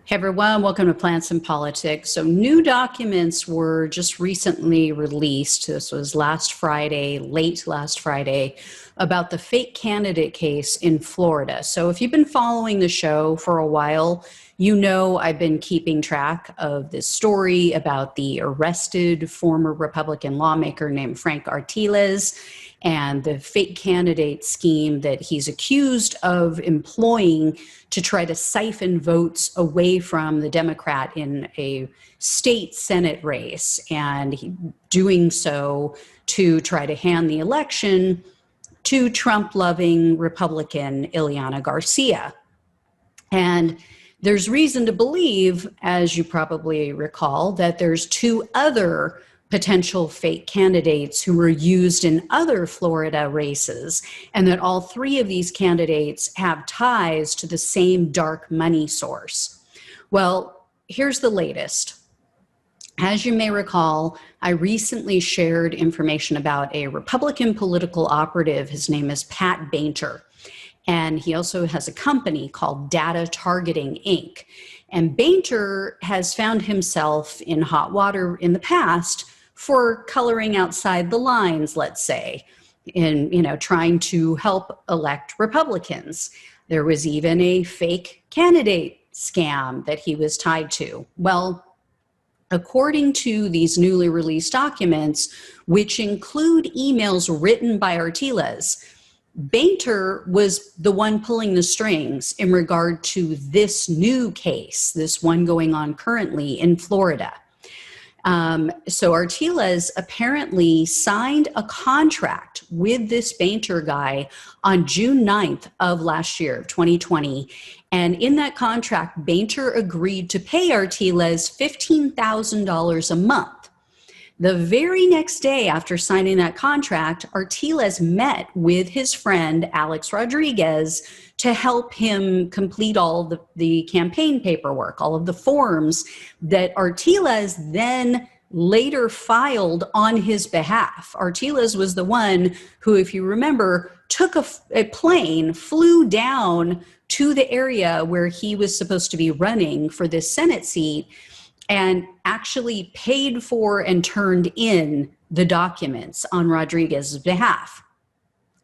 Hey everyone, welcome to Plants and Politics. So new documents were just recently released. This was last Friday, late last Friday, about the fake candidate case in Florida. So if you've been following the show for a while, you know I've been keeping track of this story about the arrested former Republican lawmaker named Frank Artiles and the fake candidate scheme that he's accused of employing to try to siphon votes away from the Democrat in a state Senate race, and doing so to try to hand the election to Trump-loving Republican Ileana Garcia. And there's reason to believe, as you probably recall, that there's two other potential fake candidates who were used in other Florida races, and that all three of these candidates have ties to the same dark money source. Well, here's the latest. As you may recall, I recently shared information about a Republican political operative. His name is Pat Bainter, and he also has a company called Data Targeting Inc. And Bainter has found himself in hot water in the past for coloring outside the lines, let's say, in trying to help elect Republicans. There was even a fake candidate scam that he was tied to. Well, according to these newly released documents, which include emails written by Artiles, Bainter was the one pulling the strings in regard to this new case, this one going on currently in Florida. So Artiles apparently signed a contract with this Bainter guy on June 9th of last year, of 2020. And in that contract, Bainter agreed to pay Artiles $15,000 a month. The very next day after signing that contract, Artiles met with his friend, Alex Rodriguez, to help him complete all the campaign paperwork, all of the forms that Artiles then later filed on his behalf. Artiles was the one who, if you remember, took a plane, flew down to the area where he was supposed to be running for this Senate seat, and actually paid for and turned in the documents on Rodriguez's behalf.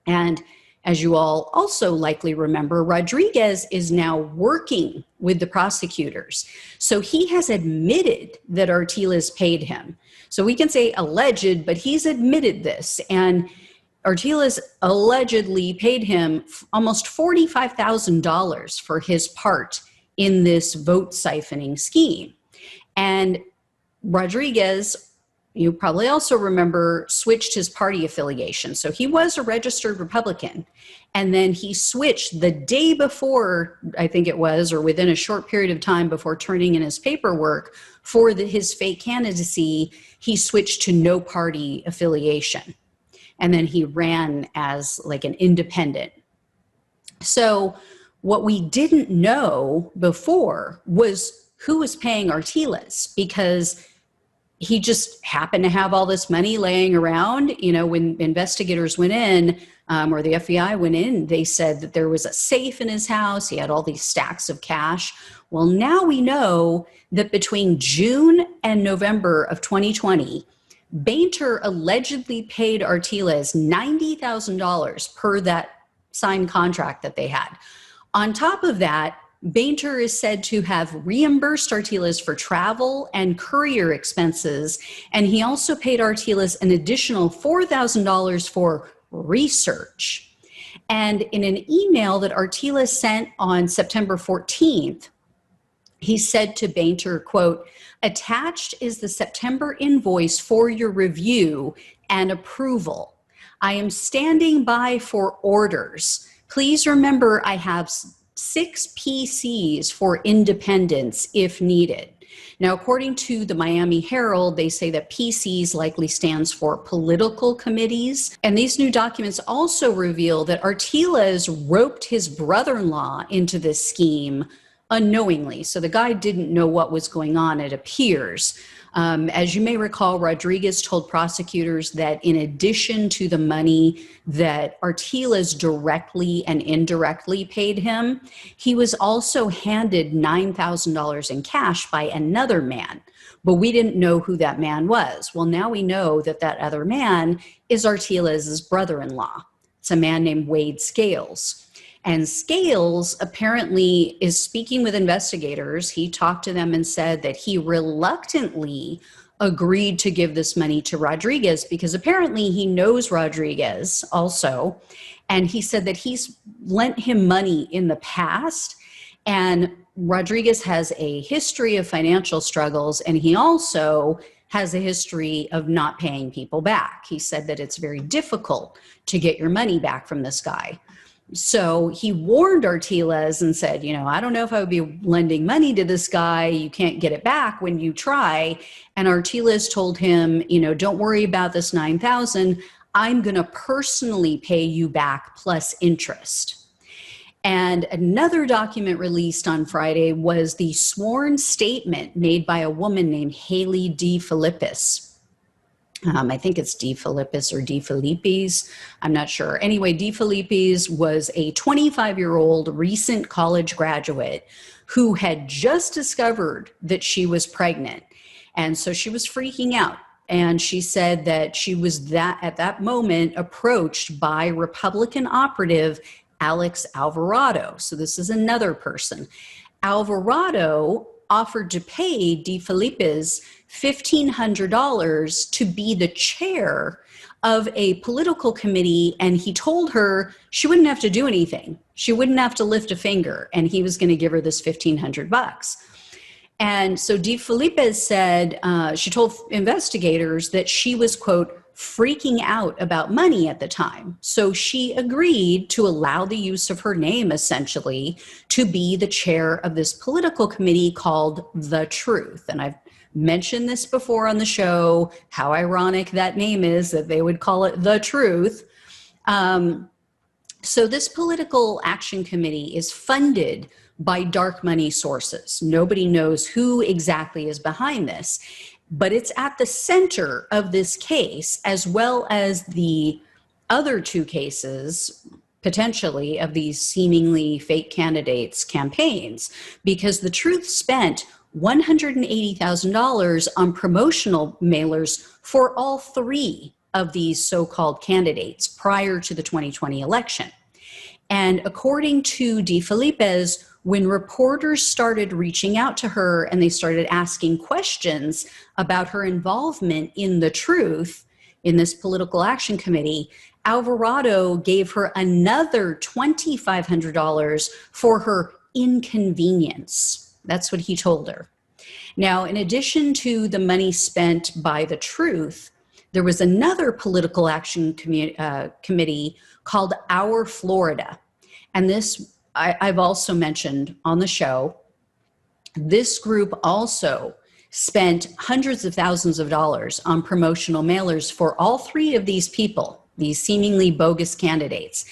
And as you all also likely remember, Rodriguez is now working with the prosecutors. So he has admitted that Artiles paid him. So we can say alleged, but he's admitted this. And Artiles allegedly paid him almost $45,000 for his part in this vote siphoning scheme. And Rodriguez, you probably also remember, switched his party affiliation. So he was a registered Republican, and then he switched the day before, I think it was, or within a short period of time before turning in his paperwork for his fake candidacy, he switched to no party affiliation. And then he ran as like an independent. So what we didn't know before was who was paying Artiles, because he just happened to have all this money laying around. When investigators went in, or the FBI went in, they said that there was a safe in his house. He had all these stacks of cash. Well, now we know that between June and November of 2020, Bainter allegedly paid Artiles $90,000 per that signed contract that they had. On top of that, Bainter is said to have reimbursed Artiles for travel and courier expenses, and he also paid Artiles an additional $4,000 for research. And in an email that Artiles sent on September 14th, he said to Bainter, quote, "Attached is the September invoice for your review and approval. I am standing by for orders. Please remember I have 6 PCs for independence if needed." Now, according to the Miami Herald, they say that PCs likely stands for political committees. And these new documents also reveal that Artiles roped his brother-in-law into this scheme unknowingly. So the guy didn't know what was going on, it appears. As you may recall, Rodriguez told prosecutors that in addition to the money that Artiles directly and indirectly paid him, he was also handed $9,000 in cash by another man. But we didn't know who that man was. Well, now we know that that other man is Artiles' brother-in-law. It's a man named Wade Scales. And Scales apparently is speaking with investigators. He talked to them and said that he reluctantly agreed to give this money to Rodriguez because apparently he knows Rodriguez also. And he said that he's lent him money in the past. And Rodriguez has a history of financial struggles, and he also has a history of not paying people back. He said that it's very difficult to get your money back from this guy. So he warned Artiles and said, I don't know if I would be lending money to this guy. You can't get it back when you try. And Artiles told him, don't worry about this $9,000. I'm going to personally pay you back plus interest. And another document released on Friday was the sworn statement made by a woman named Haley DeFilippis. I think it's DeFilippis or DeFilippis. I'm not sure. Anyway, DeFilippis was a 25-year-old recent college graduate who had just discovered that she was pregnant. And so she was freaking out. And she said that she was at that moment approached by Republican operative Alex Alvarado. So this is another person. Alvarado offered to pay DeFilippis $1,500 to be the chair of a political committee, and he told her she wouldn't have to do anything. She wouldn't have to lift a finger, and he was going to give her this $1,500. And so DeFilippis said, she told investigators that she was, quote, freaking out about money at the time. So she agreed to allow the use of her name, essentially, to be the chair of this political committee called The Truth. And I've mentioned this before on the show, how ironic that name is, that they would call it The Truth. So this political action committee is funded by dark money sources. Nobody knows who exactly is behind this. But it's at the center of this case, as well as the other two cases, potentially, of these seemingly fake candidates' campaigns, because The Truth spent $180,000 on promotional mailers for all three of these so-called candidates prior to the 2020 election. And according to DeFilippis, when reporters started reaching out to her and they started asking questions about her involvement in The Truth, in this political action committee, Alvarado gave her another $2,500 for her inconvenience. That's what he told her. Now, in addition to the money spent by The Truth, there was another political action committee called Our Florida. And this I've also mentioned on the show. This group also spent hundreds of thousands of dollars on promotional mailers for all three of these people, these seemingly bogus candidates.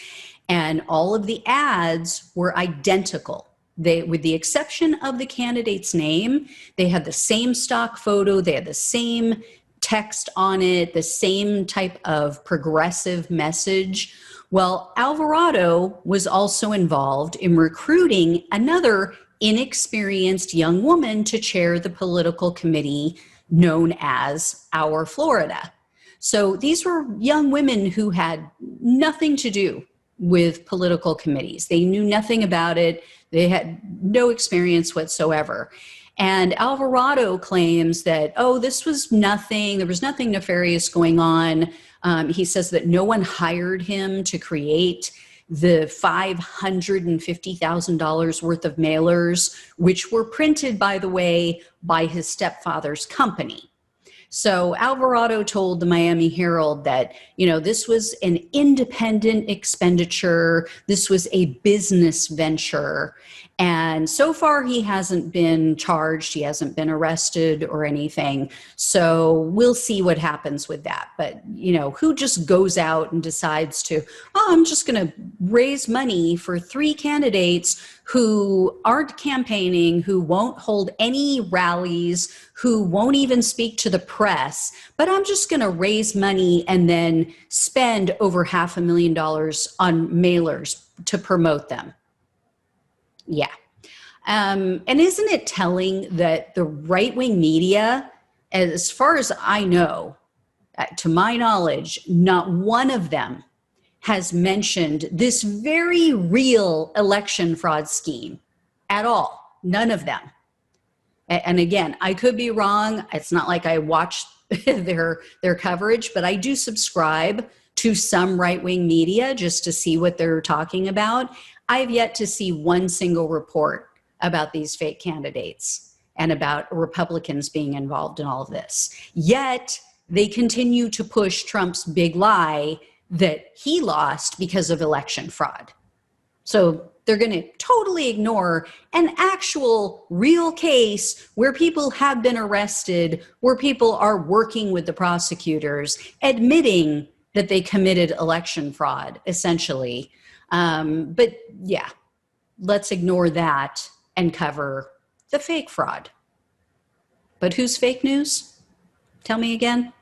And all of the ads were identical. They, with the exception of the candidate's name, they had the same stock photo, they had the same text on it, the same type of progressive message. Well, Alvarado was also involved in recruiting another inexperienced young woman to chair the political committee known as Our Florida. So these were young women who had nothing to do with political committees. They knew nothing about it. They had no experience whatsoever. And Alvarado claims that, this was nothing. There was nothing nefarious going on. He says that no one hired him to create the $550,000 worth of mailers, which were printed, by the way, by his stepfather's company. So Alvarado told the Miami Herald that, this was an independent expenditure. This was a business venture. And so far, he hasn't been charged. He hasn't been arrested or anything. So we'll see what happens with that. But, who just goes out and decides to, I'm just going to raise money for 3 candidates who aren't campaigning, who won't hold any rallies, who won't even speak to the press, but I'm just going to raise money and then spend over $500,000 on mailers to promote them. Yeah. And isn't it telling that the right-wing media, as far as I know, to my knowledge, not one of them has mentioned this very real election fraud scheme at all. None of them. And again, I could be wrong. It's not like I watch their coverage, but I do subscribe to some right-wing media just to see what they're talking about. I've yet to see one single report about these fake candidates and about Republicans being involved in all of this. Yet they continue to push Trump's big lie that he lost because of election fraud. So they're going to totally ignore an actual real case where people have been arrested, where people are working with the prosecutors, admitting that they committed election fraud, essentially. But yeah, let's ignore that and cover the fake fraud. But who's fake news? Tell me again.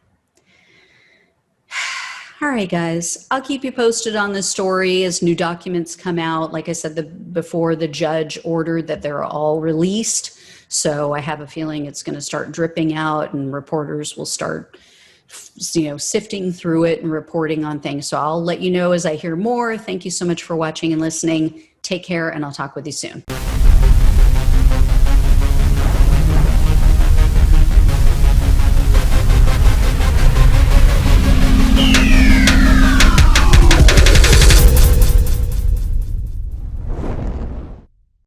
All right, guys, I'll keep you posted on this story as new documents come out. Like I said before, the judge ordered that they're all released. So I have a feeling it's going to start dripping out and reporters will start, sifting through it and reporting on things. So I'll let you know as I hear more. Thank you so much for watching and listening. Take care, and I'll talk with you soon.